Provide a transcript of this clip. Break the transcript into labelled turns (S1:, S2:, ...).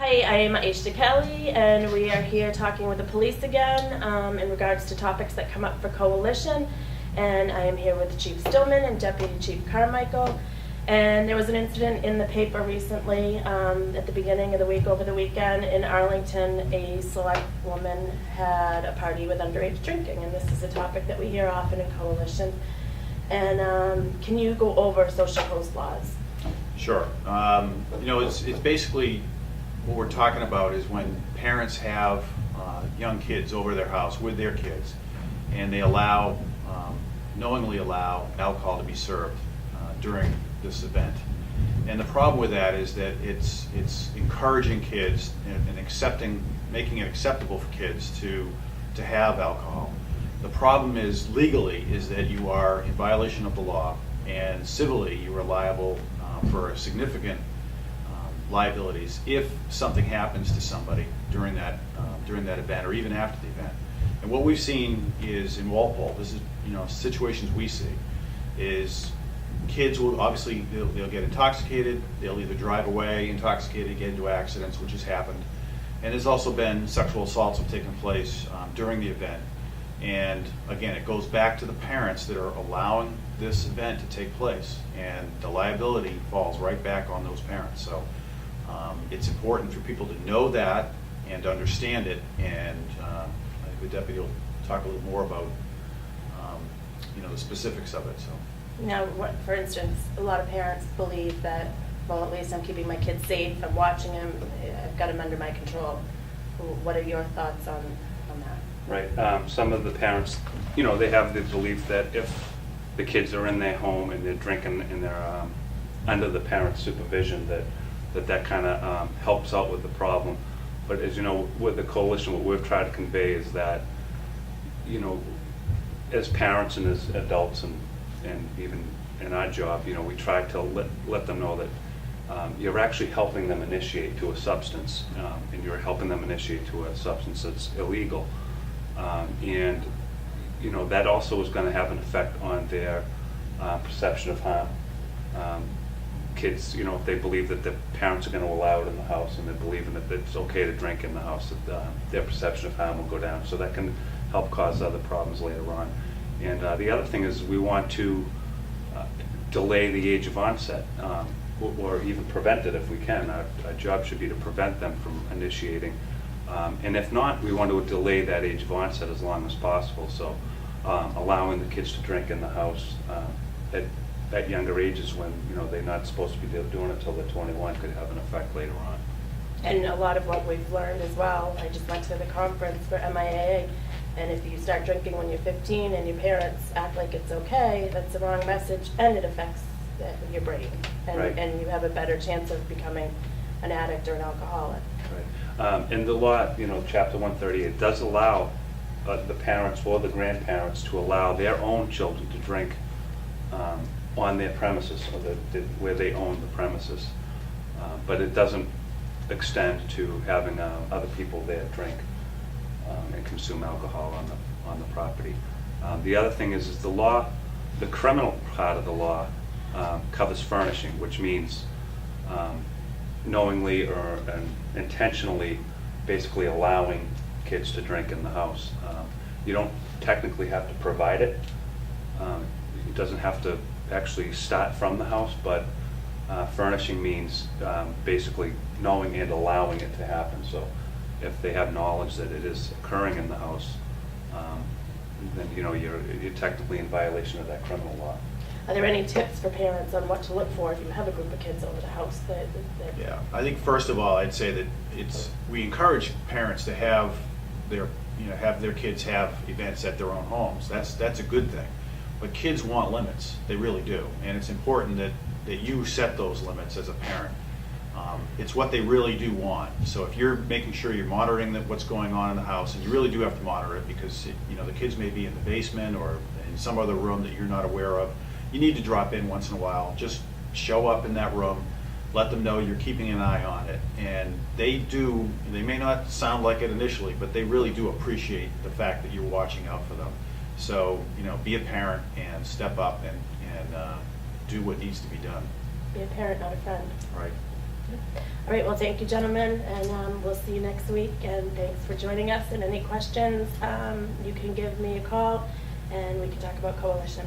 S1: Hi, I'm Aisha Kelly, and we are here talking with the police again in regards to topics that come up for Coalition. And I am here with Chief Stillman and Deputy Chief Carmichael. And there was an incident in the paper recently at the beginning of the week, over the weekend, in Arlington. A select woman had a party with underage drinking, and this is a topic that we hear often in Coalition. And can you go over social host laws?
S2: Sure. It's basically what we're talking about is when parents have young kids over their house with their kids, and they knowingly allow alcohol to be served during this event. And the problem with that is that it's encouraging kids and making it acceptable for kids to have alcohol. The problem is legally is that you are in violation of the law, and civilly you are liable for significant liabilities if something happens to somebody during that event or even after the event. And what we've seen is in Walpole, this is situations we see, is kids will obviously they'll get intoxicated, they'll either drive away intoxicated, get into accidents, which has happened, and there's also been sexual assaults have taken place during the event. And again, it goes back to the parents that are allowing this event to take place, and the liability falls right back on those parents. So it's important for people to know that and understand it, and I think the deputy will talk a little more about the specifics of it. So
S1: Now, for instance, a lot of parents believe that, well, at least I'm keeping my kids safe, I'm watching them, I've got them under my control. What are your thoughts on that?
S3: Right. Some of the parents, they have the belief that if the kids are in their home and they're drinking and they're under the parent's supervision, that kind of helps out with the problem. But as you know, with the coalition, what we've tried to convey is that, as parents and as adults and even in our job, we try to let them know that you're actually helping them initiate to a substance, and you're helping them initiate to a substance that's illegal. And that also is going to have an effect on their perception of harm. Kids, if they believe that the parents are going to allow it in the house, and they're believing that it's okay to drink in the house, that their perception of harm will go down. So that can help cause other problems later on. And the other thing is we want to delay the age of onset, or even prevent it if we can. Our job should be to prevent them from initiating. And if not, we want to delay that age of onset as long as possible. So allowing the kids to drink in the house at younger ages when they're not supposed to be doing it until they're 21 could have an effect later on.
S1: And a lot of what we've learned as well, I just went to the conference for MIAA, and if you start drinking when you're 15 and your parents act like it's okay, that's the wrong message, and it affects your brain. And,
S3: Right.
S1: and you have a better chance of becoming an addict or an alcoholic.
S3: Right. And the law, Chapter 138 does allow the parents or the grandparents to allow their own children to drink on their premises, or where they own the premises. But it doesn't extend to having other people there drink and consume alcohol on the property. The other thing is the law, the criminal part of the law covers furnishing, which means knowingly or intentionally basically allowing kids to drink in the house. You don't technically have to provide it. It doesn't have to actually start from the house, but furnishing means basically knowing and allowing it to happen. So if they have knowledge that it is occurring in the house, then you're technically in violation of that criminal law.
S1: Are there any tips for parents on what to look for if you have a group of kids over the house?
S2: yeah, I think first of all, I'd say that we encourage parents to have their kids have events at their own homes. That's a good thing. But kids want limits, they really do, and it's important that you set those limits as a parent. It's what they really do want. So if you're making sure you're monitoring what's going on in the house, and you really do have to monitor it because the kids may be in the basement or in some other room that you're not aware of, you need to drop in once in a while. Just show up in that room, let them know you're keeping an eye on it, and they may not sound like it initially, but they really do appreciate the fact that you're watching out for them. So be a parent and step up and do what needs to be done.
S1: Be a parent, not a friend.
S2: Right.
S1: All right, well, thank you, gentlemen, and we'll see you next week, and thanks for joining us. And any questions, you can give me a call, and we can talk about Coalition.